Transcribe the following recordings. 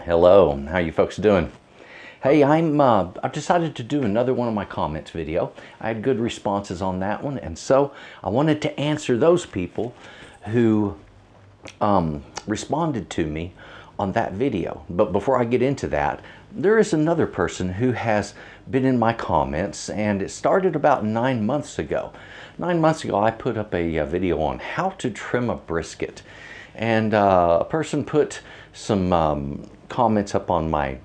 Hello, how you folks doing? Hey, I've decided to do another one of my comments video. I had good responses on that one, and so I wanted to answer those people who responded to me on that video. But before I get into that, there is another person who has been in my comments, and it started about 9 months ago. 9 months ago, I put up a video on how to trim a brisket, and a person put some comments up on my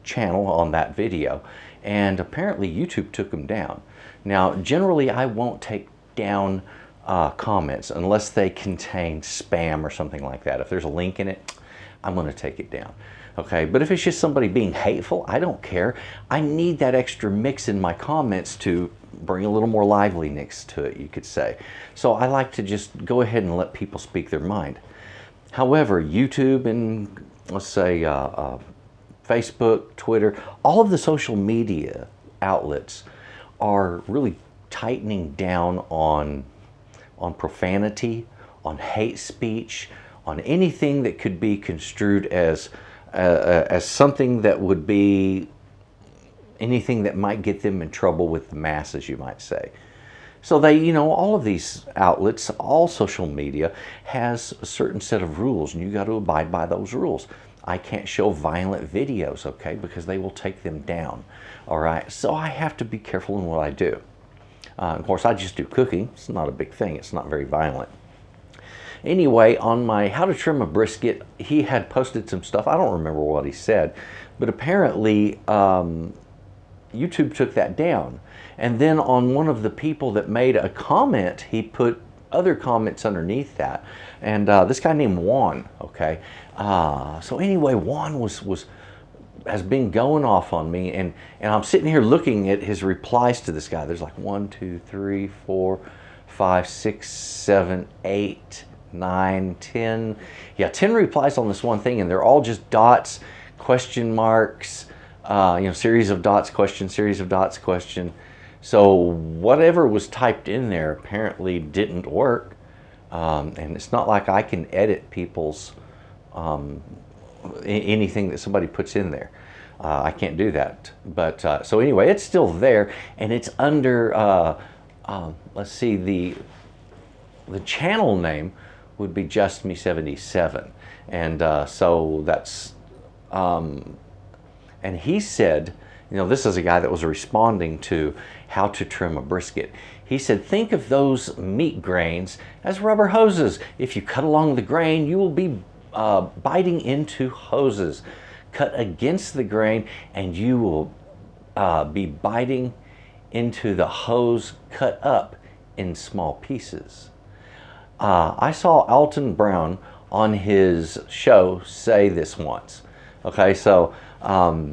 channel on that video, and apparently YouTube took them down. Now, generally, I won't take down comments unless they contain spam or something like that. If there's a link in it, I'm going to take it down. Okay, but if it's just somebody being hateful, I don't care. I need that extra mix in my comments to bring a little more liveliness to it, you could say. So I like to just go ahead and let people speak their mind. However, YouTube and let's say Facebook, Twitter, all of the social media outlets are really tightening down on profanity, on hate speech, on anything that could be construed as something that would be anything that might get them in trouble with the masses, you might say. So they, you know, all of these outlets, all social media has a certain set of rules, and you got to abide by those rules. I can't show violent videos, okay, because they will take them down. All right, so I have to be careful in what I do. Of course, I just do cooking. It's not a big thing. It's not very violent. Anyway, on my how to trim a brisket, he had posted some stuff. I don't remember what he said, but apparently YouTube took that down. And then on one of the people that made a comment, he put other comments underneath that. And this guy named Juan, okay? So anyway, Juan has been going off on me, and I'm sitting here looking at his replies to this guy. There's like 1, 2, 3, 4, 5, 6, 7, 8, 9, 10. Yeah, 10 replies on this one thing, and they're all just dots, question marks, you know, series of dots, question, series of dots, question. So whatever was typed in there apparently didn't work, and it's not like I can edit people's anything that somebody puts in there. I can't do that. But so anyway, it's still there, and it's under let's see, the channel name would be Just Me 77, and so that's and he said, you know, this is a guy that was responding to how to trim a brisket. He said, think of those meat grains as rubber hoses. If you cut along the grain, you will be biting into hoses. Cut against the grain, and you will be biting into the hose cut up in small pieces. I saw Alton Brown on his show say this once. Okay, so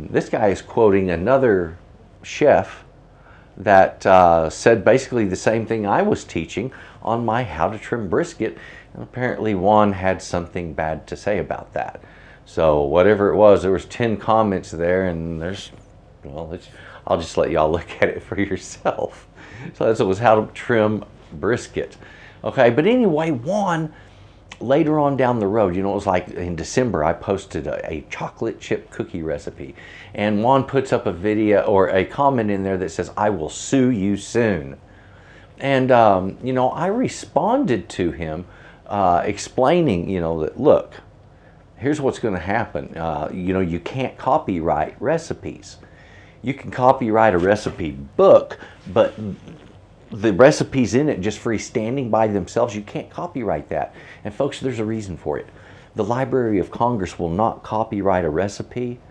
this guy is quoting another chef that said basically the same thing I was teaching on my how to trim brisket, and apparently Juan had something bad to say about that. So whatever it was, there was 10 comments there, and there's, well, I'll just let y'all look at it for yourself. So that was how to trim brisket. Okay, but anyway, Juan, later on down the road, you know, it was like in December, I posted a chocolate chip cookie recipe, and Juan puts up a video or a comment in there that says, I will sue you soon. And, you know, I responded to him explaining, you know, that, look, here's what's going to happen. You know, you can't copyright recipes. You can copyright a recipe book, but the recipes in it just freestanding by themselves, you can't copyright that. And folks, there's a reason for it. The Library of Congress will not copyright a recipe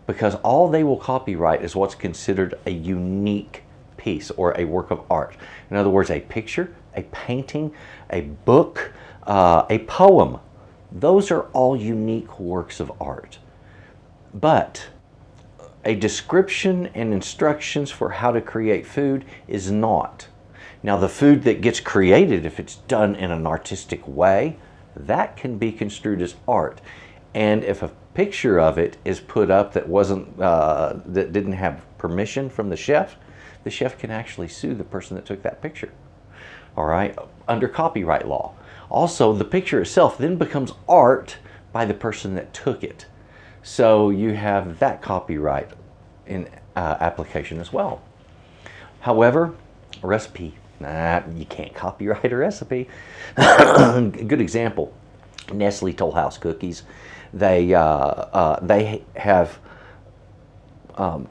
because all they will copyright is what's considered a unique piece or a work of art. In other words, a picture, a painting, a book, a poem. Those are all unique works of art. But a description and instructions for how to create food is not. Now, the food that gets created, if it's done in an artistic way, that can be construed as art. And if a picture of it is put up that wasn't, that didn't have permission from the chef can actually sue the person that took that picture. All right, under copyright law. Also, the picture itself then becomes art by the person that took it. So you have that copyright in application as well. However, a recipe, you can't copyright a recipe. Good example, Nestle Toll House cookies. They have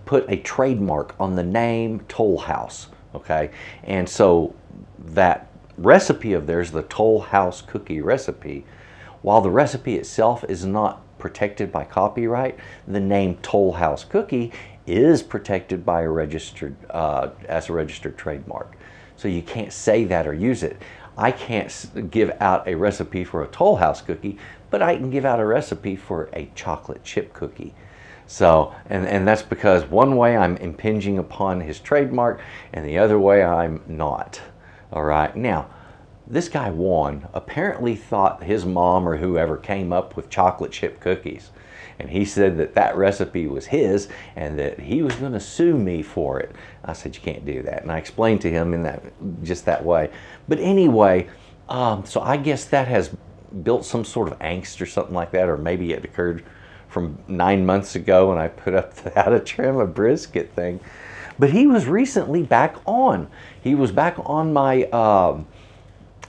put a trademark on the name Toll House, okay? And so that recipe of theirs, the Toll House cookie recipe, while the recipe itself is not protected by copyright, the name Toll House cookie is protected by a registered as a registered trademark. So you can't say that or use it. I can't give out a recipe for a Toll House cookie, but I can give out a recipe for a chocolate chip cookie. So, and that's because one way I'm impinging upon his trademark and the other way I'm not. All right, now, this guy Juan apparently thought his mom or whoever came up with chocolate chip cookies. And he said that that recipe was his and that he was going to sue me for it. I said, you can't do that. And I explained to him in just that way. But anyway, so I guess that has built some sort of angst or something like that, or maybe it occurred from 9 months ago when I put up the how to trim a brisket thing. But he was recently back on. He was back on my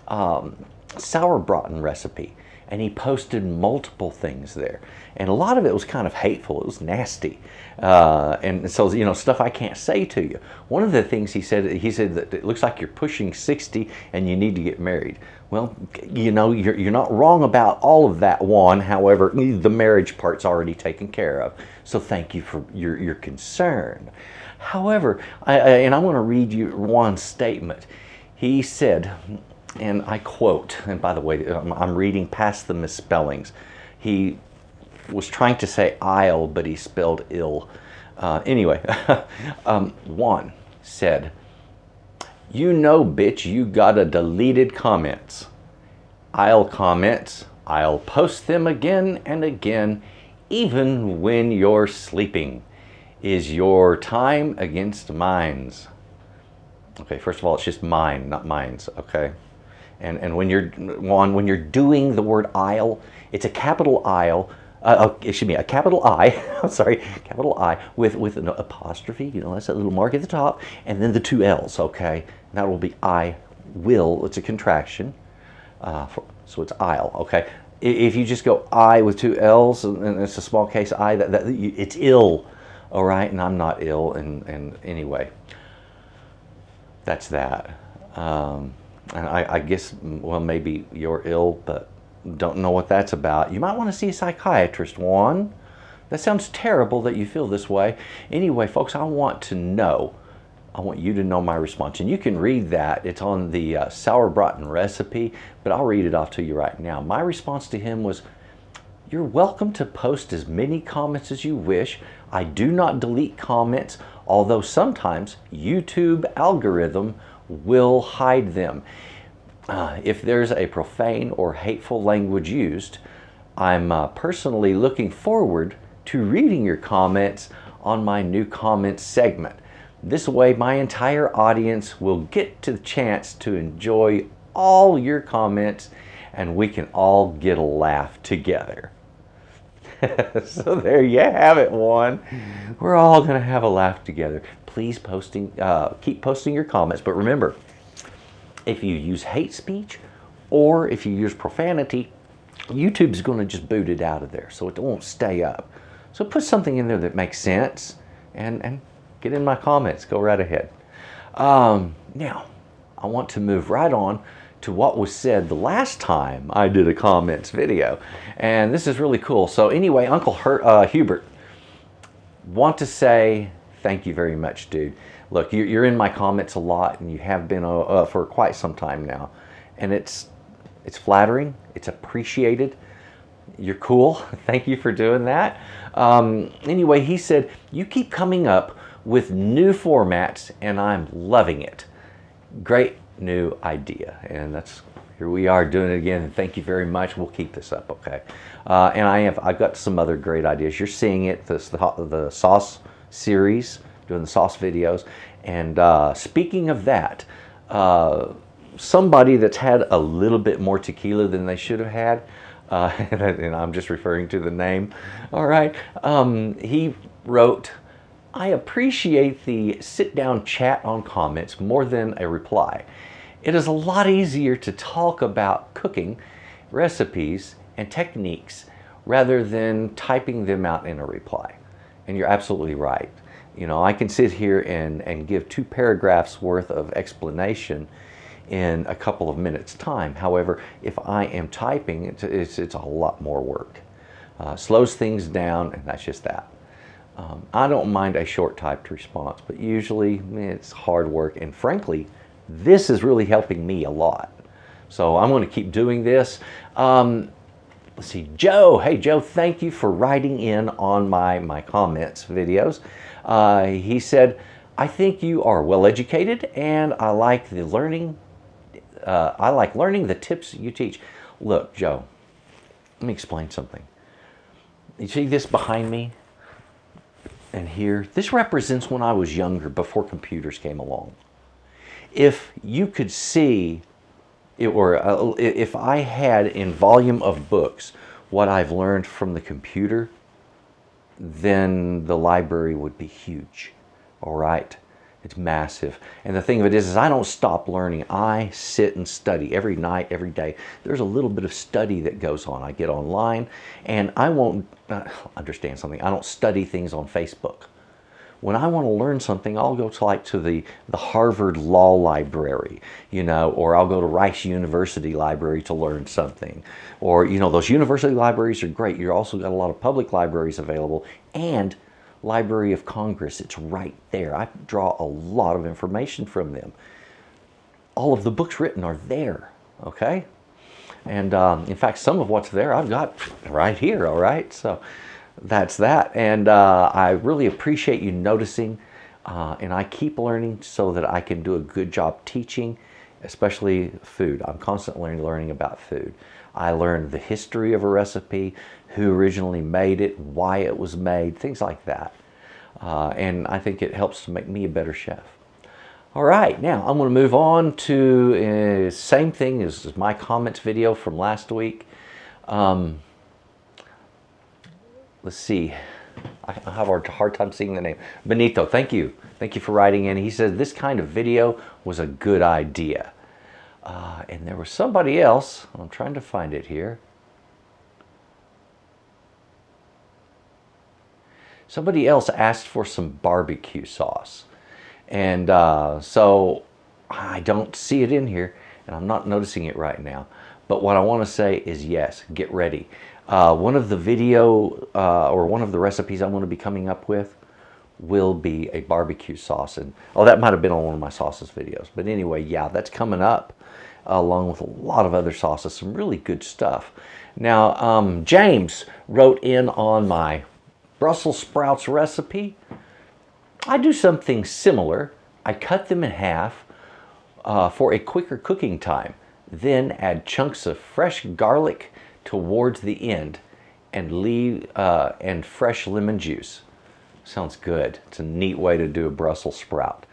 Sauerbraten recipe, and he posted multiple things there. And a lot of it was kind of hateful. It was nasty. And so, you know, stuff I can't say to you. One of the things he said that it looks like you're pushing 60 and you need to get married. Well, you know, you're not wrong about all of that, Juan. However, the marriage part's already taken care of. So thank you for your concern. However, and I'm going to read you Juan's statement. He said, and I quote, and by the way, I'm reading past the misspellings. He was trying to say aisle, but he spelled ill. Anyway, Juan said, "You know, bitch, you gotta deleted comments. I'll comments. I'll post them again and again, even when you're sleeping. Is your time against mine's?" Okay, first of all, it's just mine, not mine's, okay? And when you're, Juan, when you're doing the word aisle, it's a capital aisle, excuse me, a capital I, I'm sorry, capital I with an apostrophe, you know, that's that little mark at the top, and then the two L's, okay? And that will be I will, it's a contraction, so it's aisle, okay? If you just go I with two L's, and it's a small case I, it's ill, all right? And I'm not ill, and anyway, that's that. And I guess, well, maybe you're ill, but don't know what that's about. You might want to see a psychiatrist, Juan. That sounds terrible that you feel this way. Anyway, folks, I want you to know my response. And you can read that. It's on the Sauerbraten Recipe, but I'll read it off to you right now. My response to him was, "You're welcome to post as many comments as you wish. I do not delete comments, although sometimes YouTube algorithm will hide them. If there's a profane or hateful language used, I'm personally looking forward to reading your comments on my new comments segment. This way my entire audience will get the chance to enjoy all your comments and we can all get a laugh together." So there you have it, Juan. We're all going to have a laugh together. Please keep posting your comments. But remember, if you use hate speech or if you use profanity, YouTube's going to just boot it out of there, so it won't stay up. So put something in there that makes sense and get in my comments. Go right ahead. Now, I want to move right on to what was said the last time I did a comments video. And this is really cool. So anyway, Uncle Hubert, want to say thank you very much, dude. Look, you're in my comments a lot, and you have been for quite some time now. And it's flattering. It's appreciated. You're cool. Thank you for doing that. Anyway, he said, "You keep coming up with new formats, and I'm loving it. Great new idea." And here we are doing it again. And thank you very much. We'll keep this up, okay? And I've got some other great ideas. You're seeing it, the sauce series, doing the sauce videos. And speaking of that, somebody that's had a little bit more tequila than they should have had, And I'm just referring to the name. All right. He wrote, I appreciate the sit-down chat on comments more than a reply. It is a lot easier to talk about cooking, recipes, and techniques rather than typing them out in a reply. And you're absolutely right. You know, I can sit here and give 2 paragraphs worth of explanation in a couple of minutes time. However, if I am typing, it's a lot more work. Slows things down, and that's just that. I don't mind a short typed response, but usually it's hard work, and frankly, this is really helping me a lot. So I'm going to keep doing this. Let's see, Joe. Hey, Joe, thank you for writing in on my comments videos. He said, I think you are well educated, and I like learning the tips you teach. Look, Joe, let me explain something. You see this behind me and here? This represents when I was younger, before computers came along. If you could see it, or if I had in volume of books what I've learned from the computer, then the library would be huge. All right? It's massive. And the thing of it is I don't stop learning. I sit and study every night, every day. There's a little bit of study that goes on. I get online, and I won't understand something. I don't study things on Facebook. When I want to learn something, I'll go to the Harvard Law Library, you know, or I'll go to Rice University Library to learn something. Or, you know, those university libraries are great. You've also got a lot of public libraries available, and Library of Congress, it's right there. I draw a lot of information from them. All of the books written are there, okay? And in fact, some of what's there I've got right here, all right? So that's that. And I really appreciate you noticing, and I keep learning so that I can do a good job teaching, especially food. I'm constantly learning about food. I learned the history of a recipe, who originally made it, why it was made, things like that. And I think it helps to make me a better chef. All right, now I'm going to move on to same thing as my comments video from last week. Let's see. I have a hard time seeing the name. Benito, thank you. Thank you for writing in. He said this kind of video was a good idea. And there was somebody else. I'm trying to find it here. Somebody else asked for some barbecue sauce. And so I don't see it in here, and I'm not noticing it right now. But what I want to say is yes, get ready. One of the or one of the recipes I'm going to be coming up with will be a barbecue sauce. And oh, that might have been on one of my sauces videos. But anyway, yeah, that's coming up along with a lot of other sauces, some really good stuff. Now, James wrote in on my Brussels sprouts recipe. I do something similar. I cut them in half for a quicker cooking time. Then add chunks of fresh garlic towards the end and fresh lemon juice. Sounds good. It's a neat way to do a Brussels sprout.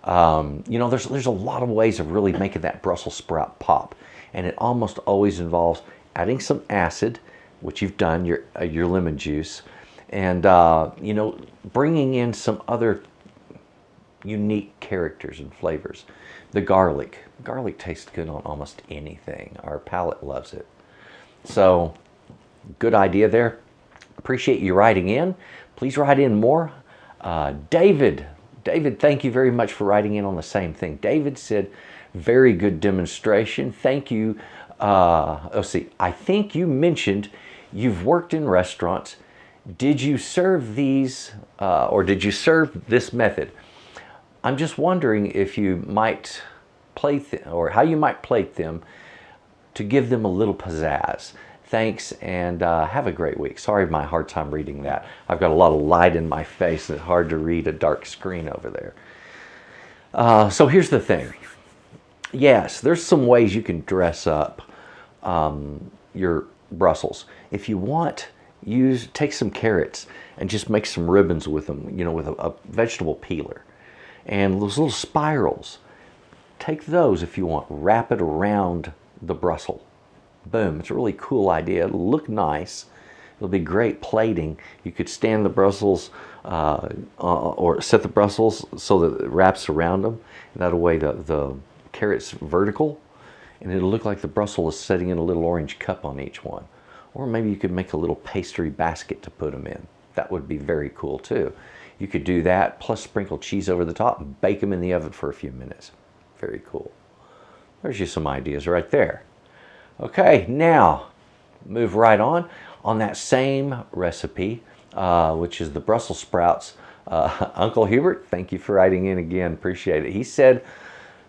You know, there's a lot of ways of really making that Brussels sprout pop, and it almost always involves adding some acid, which you've done, your lemon juice, and you know, bringing in some other unique characters and flavors. The garlic tastes good on almost anything. Our palate loves it. So, good idea there. Appreciate you writing in. Please write in more. David, thank you very much for writing in on the same thing. David said, very good demonstration. Thank you. Let's see. I think you mentioned you've worked in restaurants. Did you serve these, or did you serve this method? I'm just wondering if you might plate them, or how you might plate them to give them a little pizzazz. Thanks, and have a great week. Sorry my hard time reading that. I've got a lot of light in my face, and it's hard to read a dark screen over there. So here's the thing. Yes, there's some ways you can dress up your Brussels. If you want, take some carrots and just make some ribbons with them, you know, with a vegetable peeler. And those little spirals, take those if you want, wrap it around the Brussels. Boom, it's a really cool idea. It'll look nice. It'll be great plating. You could stand the Brussels or set the Brussels so that it wraps around them. And that way the carrot's vertical, and it'll look like the Brussels is sitting in a little orange cup on each one. Or maybe you could make a little pastry basket to put them in. That would be very cool too. You could do that, plus sprinkle cheese over the top and bake them in the oven for a few minutes. Very cool. There's just some ideas right there. Okay, now move right on. On that same recipe, which is the Brussels sprouts, Uncle Hubert, thank you for writing in again, appreciate it. He said,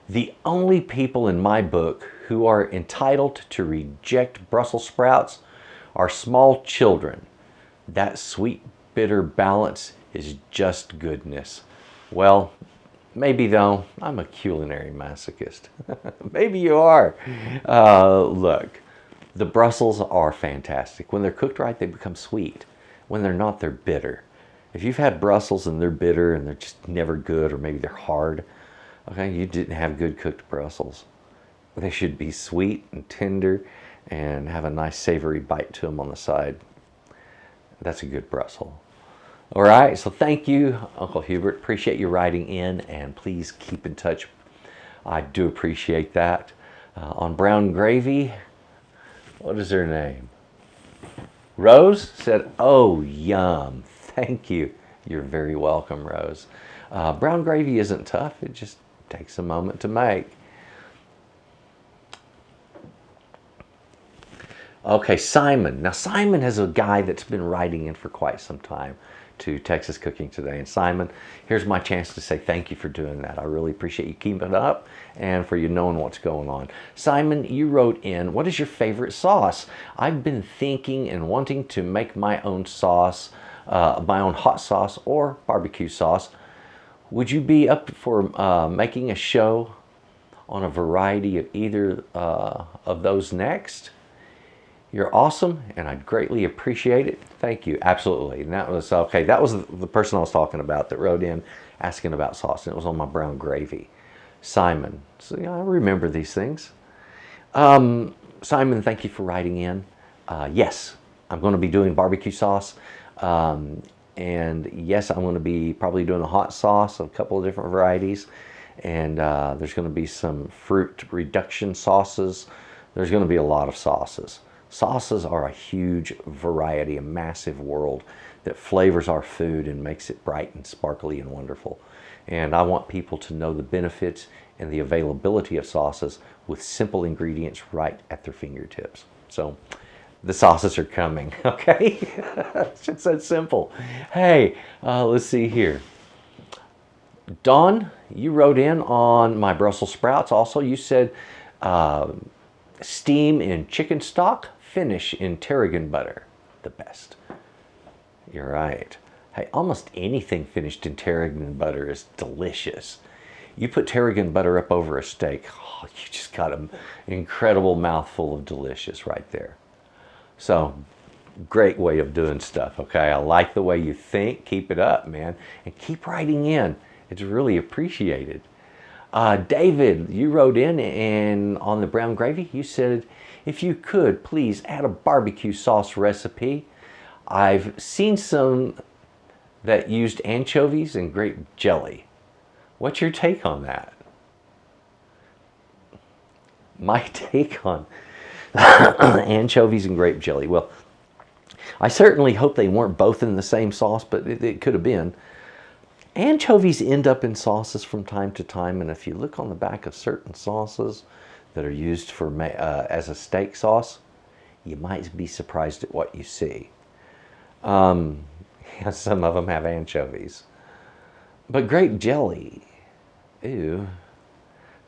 the only people in my book who are entitled to reject Brussels sprouts are small children. That sweet, bitter balance is just goodness. Well, maybe though, I'm a culinary masochist. Maybe you are. Look, the Brussels are fantastic. When they're cooked right, they become sweet. When they're not, they're bitter. If you've had Brussels and they're bitter and they're just never good, or maybe they're hard, okay, you didn't have good cooked Brussels. They should be sweet and tender and have a nice savory bite to them on the side. That's a good Brussels. All right, so thank you, Uncle Hubert. Appreciate you writing in, and please keep in touch. I do appreciate that. On brown gravy, what is her name? Rose said, oh, yum. Thank you. You're very welcome, Rose. Brown gravy isn't tough. It just takes a moment to make. Okay, Simon. Now, Simon is a guy that's been writing in for quite some time to Texas Cooking Today. And Simon, here's my chance to say thank you for doing that. I really appreciate you keeping it up and for you knowing what's going on. Simon, you wrote in, what is your favorite sauce? I've been thinking and wanting to make my own sauce, my own hot sauce or barbecue sauce. Would you be up for making a show on a variety of either of those next? You're awesome, and I'd greatly appreciate it. Thank you. Absolutely. And that was, okay, that was the person I was talking about that wrote in asking about sauce, and it was on my brown gravy. Simon. So, yeah, I remember these things. Simon, thank you for writing in. Yes, I'm going to be doing barbecue sauce. And yes, I'm going to be probably doing a hot sauce, a couple of different varieties. And there's going to be some fruit reduction sauces. There's going to be a lot of sauces. Sauces are a huge variety, a massive world that flavors our food and makes it bright and sparkly and wonderful. And I want people to know the benefits and the availability of sauces with simple ingredients right at their fingertips. So the sauces are coming, okay? It's just that simple. Hey, let's see here. Dawn, you wrote in on my Brussels sprouts also. You said steam in chicken stock, finish in tarragon butter. The best. You're right. Hey, almost anything finished in tarragon butter is delicious. You put tarragon butter up over a steak, oh, you just got an incredible mouthful of delicious right there. So, great way of doing stuff, okay? I like the way you think. Keep it up, man. And keep writing in. It's really appreciated. David, you wrote in and on the brown gravy, you said, if you could, please add a barbecue sauce recipe. I've seen some that used anchovies and grape jelly. What's your take on that? My take on anchovies and grape jelly. Well, I certainly hope they weren't both in the same sauce, but it could have been. Anchovies end up in sauces from time to time, and if you look on the back of certain sauces that are used for as a steak sauce, you might be surprised at what you see. Some of them have anchovies. But grape jelly, ew,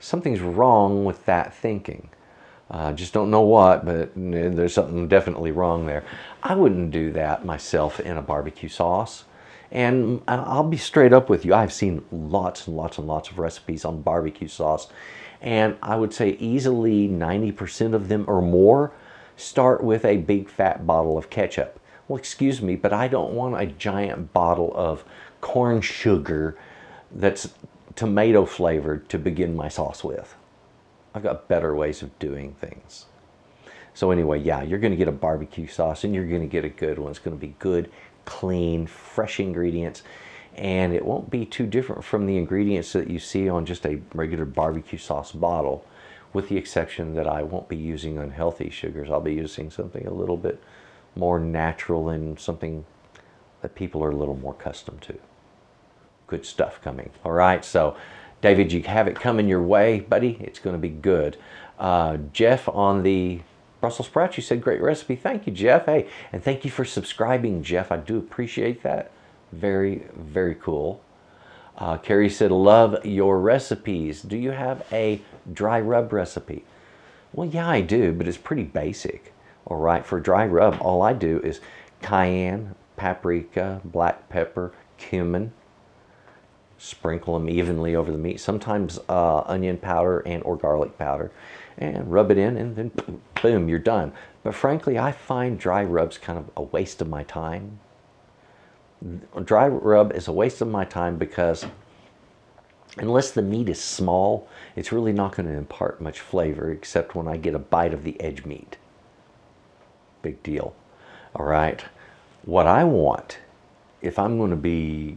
something's wrong with that thinking. Just don't know what, but there's something definitely wrong there. I wouldn't do that myself in a barbecue sauce. And I'll be straight up with you. I've seen lots and lots and lots of recipes on barbecue sauce. And I would say easily 90% of them or more start with a big fat bottle of ketchup. Well, excuse me, but I don't want a giant bottle of corn sugar that's tomato flavored to begin my sauce with. I've got better ways of doing things. So anyway, yeah, you're going to get a barbecue sauce, and you're going to get a good one. It's going to be good, clean, fresh ingredients, and it won't be too different from the ingredients that you see on just a regular barbecue sauce bottle, with the exception that I won't be using unhealthy sugars. I'll be using something a little bit more natural and something that people are a little more accustomed to. Good stuff coming. All right, so David, you have it coming your way, buddy. It's going to be good. Jeff on the Brussels sprouts, you said great recipe. Thank you, Jeff. Hey, and thank you for subscribing, Jeff. I do appreciate that. Very, very cool. Carrie said, love your recipes. Do you have a dry rub recipe? Well, yeah, I do, but it's pretty basic. All right, for dry rub, all I do is cayenne, paprika, black pepper, cumin, sprinkle them evenly over the meat, sometimes onion powder and or garlic powder, and rub it in, and then boom, you're done. But frankly, I find dry rubs kind of a waste of my time. Dry rub is a waste of my time because unless the meat is small, it's really not going to impart much flavor, except when I get a bite of the edge meat. Big deal. All right. What I want, if I'm going to be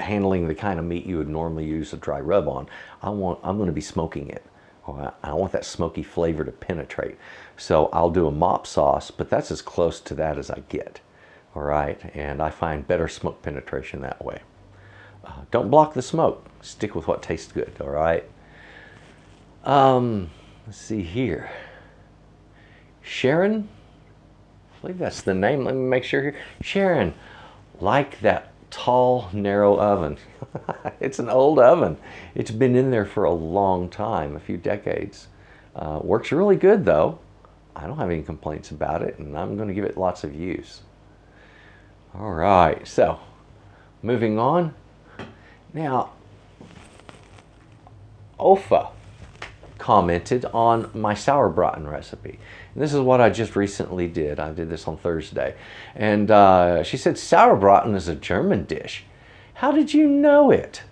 handling the kind of meat you would normally use a dry rub on, I'm going to be smoking it. All right? I want that smoky flavor to penetrate. So I'll do a mop sauce, but that's as close to that as I get. All right, and I find better smoke penetration that way. Don't block the smoke. Stick with what tastes good. All right. Let's see here. Sharon, I believe that's the name. Let me make sure here. Sharon, like that tall, narrow oven. It's an old oven. It's been in there for a long time, a few decades. Works really good though. I don't have any complaints about it, and I'm going to give it lots of use. All right, so moving on. Now, Ofa commented on my Sauerbraten recipe. And this is what I just recently did. I did this on Thursday. And she said, Sauerbraten is a German dish. How did you know it?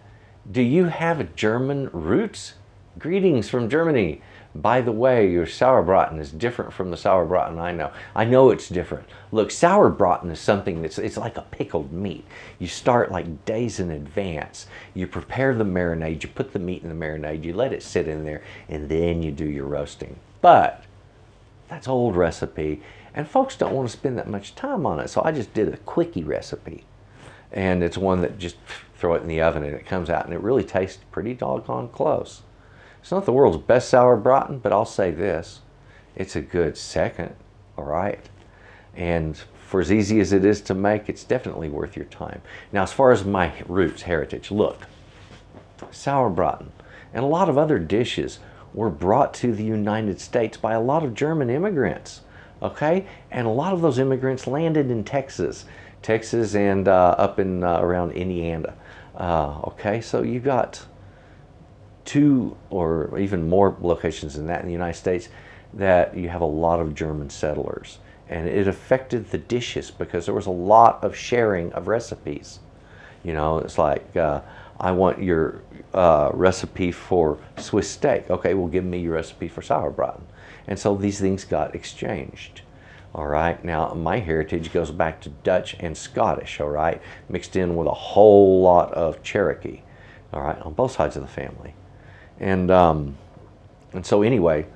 Do you have German roots? Greetings from Germany. By the way, your Sauerbraten is different from the Sauerbraten I know. I know it's different. Look, Sauerbraten is something it's like a pickled meat. You start like days in advance. You prepare the marinade, you put the meat in the marinade, you let it sit in there, and then you do your roasting. But that's old recipe, and folks don't want to spend that much time on it, so I just did a quickie recipe. And it's one that just throw it in the oven and it comes out, and it really tastes pretty doggone close. It's not the world's best Sauerbraten, but I'll say this, it's a good second, all right? And for as easy as it is to make, it's definitely worth your time. Now, as far as my roots, heritage, look, Sauerbraten and a lot of other dishes were brought to the United States by a lot of German immigrants, okay? And a lot of those immigrants landed in Texas and up in around Indiana, okay? So you got 2 or even more locations than that in the United States that you have a lot of German settlers, and it affected the dishes because there was a lot of sharing of recipes. You know, it's like I want your recipe for Swiss steak. Okay, well, give me your recipe for Sauerbraten. And so these things got exchanged. All right, now my heritage goes back to Dutch and Scottish, all right, mixed in with a whole lot of Cherokee, all right, on both sides of the family. And so anyway,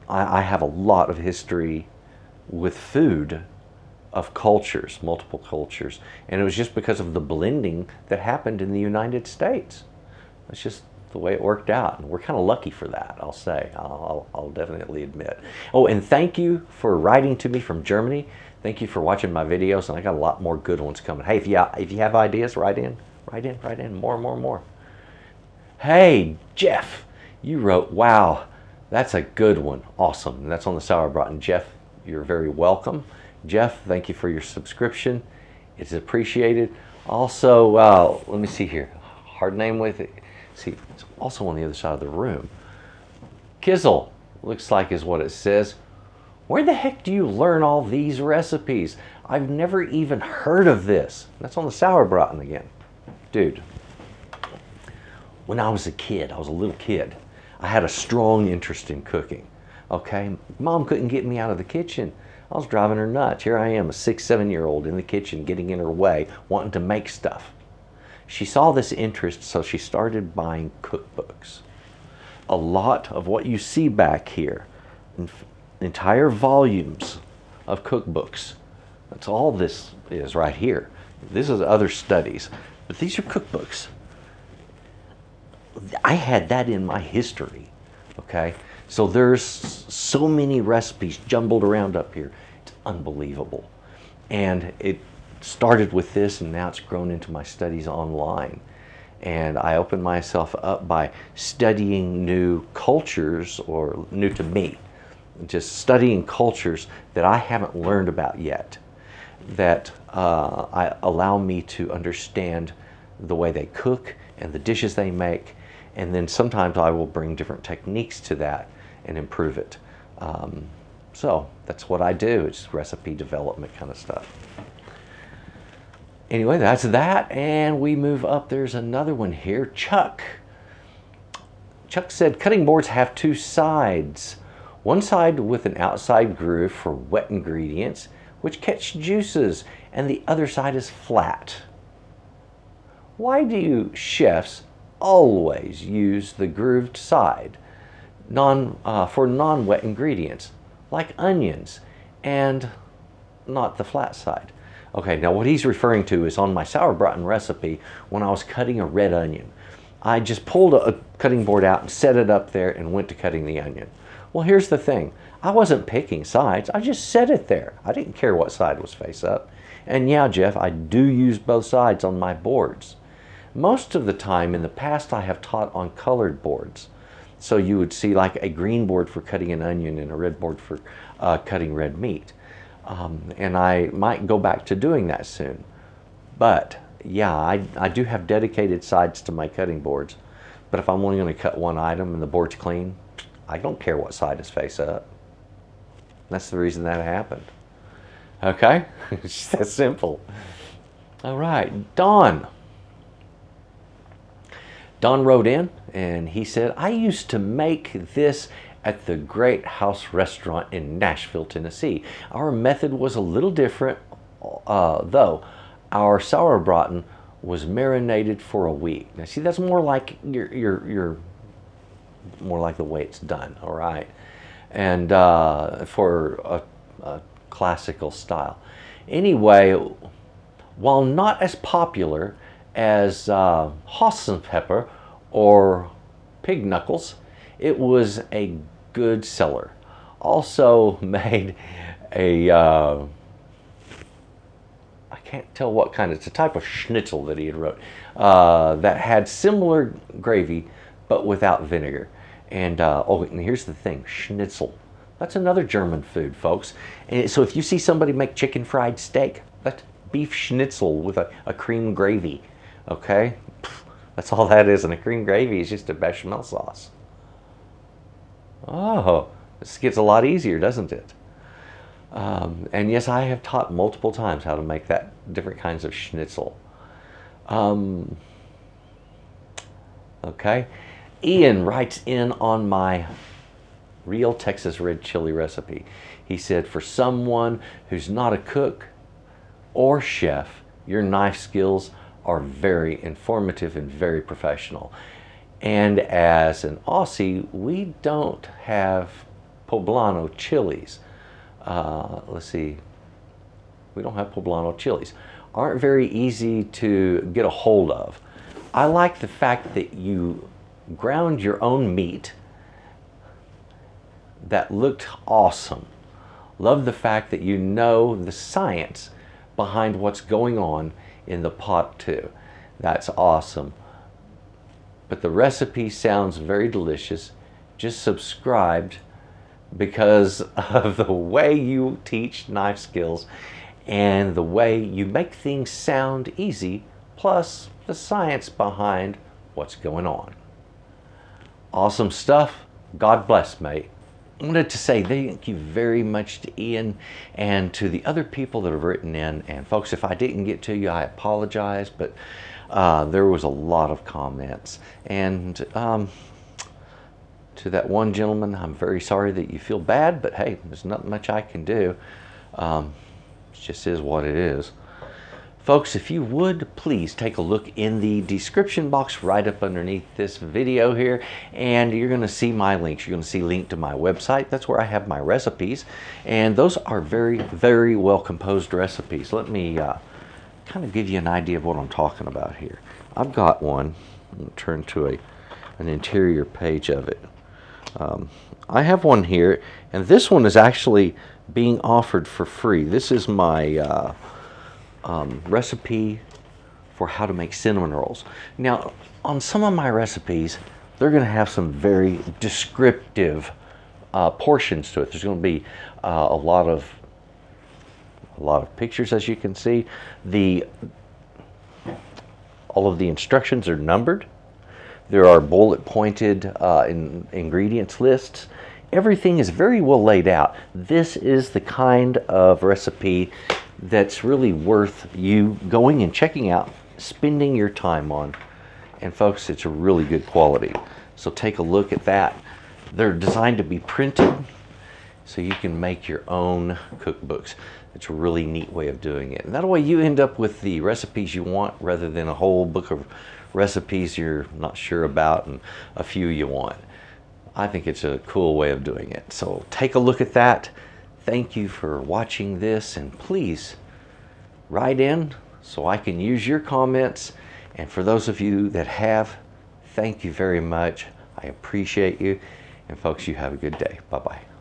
I have a lot of history with food of cultures, multiple cultures, and it was just because of the blending that happened in the United States. It's just the way it worked out, and we're kind of lucky for that, I'll say. I'll definitely admit. Oh, and thank you for writing to me from Germany. Thank you for watching my videos, and I got a lot more good ones coming. Hey, if you have ideas, write in, more. Hey, Jeff, you wrote, wow, that's a good one. Awesome. And that's on the Sauerbraten. Jeff, you're very welcome. Jeff, thank you for your subscription. It's appreciated. Also, let me see here. Hard name with it. See, it's also on the other side of the room. Kizzle, looks like is what it says. Where the heck do you learn all these recipes? I've never even heard of this. That's on the Sauerbraten again. Dude. When I was a kid, I was a little kid, I had a strong interest in cooking. Okay, Mom couldn't get me out of the kitchen. I was driving her nuts. Here I am, a 6, 7-year-old in the kitchen, getting in her way, wanting to make stuff. She saw this interest, so she started buying cookbooks. A lot of what you see back here, entire volumes of cookbooks. That's all this is right here. This is other studies, but these are cookbooks. I had that in my history, okay? So there's so many recipes jumbled around up here. It's unbelievable. And it started with this, and now it's grown into my studies online. And I opened myself up by studying new cultures, or new to me, just studying cultures that I haven't learned about yet, that allow me to understand the way they cook and the dishes they make. And then sometimes I will bring different techniques to that and improve it. So that's what I do. It's recipe development kind of stuff. Anyway, that's that, and we move up. There's another one here. Chuck said, cutting boards have two sides. One side with an outside groove for wet ingredients, which catch juices, and the other side is flat. Why do you chefs always use the grooved side for non-wet ingredients, like onions, and not the flat side? Okay, now what he's referring to is on my Sauerbraten recipe, when I was cutting a red onion. I just pulled a cutting board out and set it up there and went to cutting the onion. Well, here's the thing. I wasn't picking sides. I just set it there. I didn't care what side was face up. And yeah, Jeff, I do use both sides on my boards. Most of the time in the past, I have taught on colored boards. So you would see like a green board for cutting an onion and a red board for cutting red meat. And I might go back to doing that soon. But yeah, I do have dedicated sides to my cutting boards. But if I'm only going to cut one item and the board's clean, I don't care what side is face up. That's the reason that happened. Okay? It's that simple. All right, Don. Don wrote in and he said, I used to make this at the Great House Restaurant in Nashville, Tennessee. Our method was a little different, though. Our Sauerbraten was marinated for a week. Now, see, that's more like your more like the way it's done. All right, and for a classical style. Anyway, while not as popular as Hossenpepper or pig knuckles, it was a good seller. Also made a, I can't tell what kind, it's a type of schnitzel that he had wrote, that had similar gravy, but without vinegar. And, and here's the thing, schnitzel. That's another German food, folks. And so if you see somebody make chicken fried steak, that's beef schnitzel with a cream gravy, okay? That's all that is, and a cream gravy is just a bechamel sauce. Oh, this gets a lot easier, doesn't it? And yes, I have taught multiple times how to make that different kinds of schnitzel. Okay, Ian writes in on my real Texas red chili recipe. He said, for someone who's not a cook or chef, your knife skills are very informative and very professional. And as an Aussie, we don't have poblano chilies. Let's see, we don't have poblano chilies. Aren't very easy to get a hold of. I like the fact that you ground your own meat. That looked awesome. Love the fact that you know the science behind what's going on in the pot too. That's awesome. But the recipe sounds very delicious. Just subscribed because of the way you teach knife skills and the way you make things sound easy, plus the science behind what's going on. Awesome stuff. God bless, mate. I wanted to say thank you very much to Ian and to the other people that have written in. And folks, if I didn't get to you, I apologize, but there was a lot of comments. And to that one gentleman, I'm very sorry that you feel bad, but hey, there's not much I can do. It just is what it is. Folks, if you would, please take a look in the description box right up underneath this video here, and you're going to see my links. You're going to see a link to my website. That's where I have my recipes, and those are very, very well composed recipes. Let me kind of give you an idea of what I'm talking about here. I've got one. I'm going to turn to an interior page of it. I have one here, and this one is actually being offered for free. This is my recipe for how to make cinnamon rolls. Now, on some of my recipes, they're going to have some very descriptive portions to it. There's going to be a lot of pictures, as you can see. All of the instructions are numbered. There are bullet pointed ingredients lists. Everything is very well laid out. This is the kind of recipe that's really worth you going and checking out, spending your time on. And folks, it's a really good quality. So take a look at that. They're designed to be printed so you can make your own cookbooks. It's a really neat way of doing it. And that way you end up with the recipes you want rather than a whole book of recipes you're not sure about and a few you want. I think it's a cool way of doing it. So take a look at that. Thank you for watching this, and please write in so I can use your comments. And for those of you that have, thank you very much. I appreciate you. And folks, you have a good day. Bye-bye.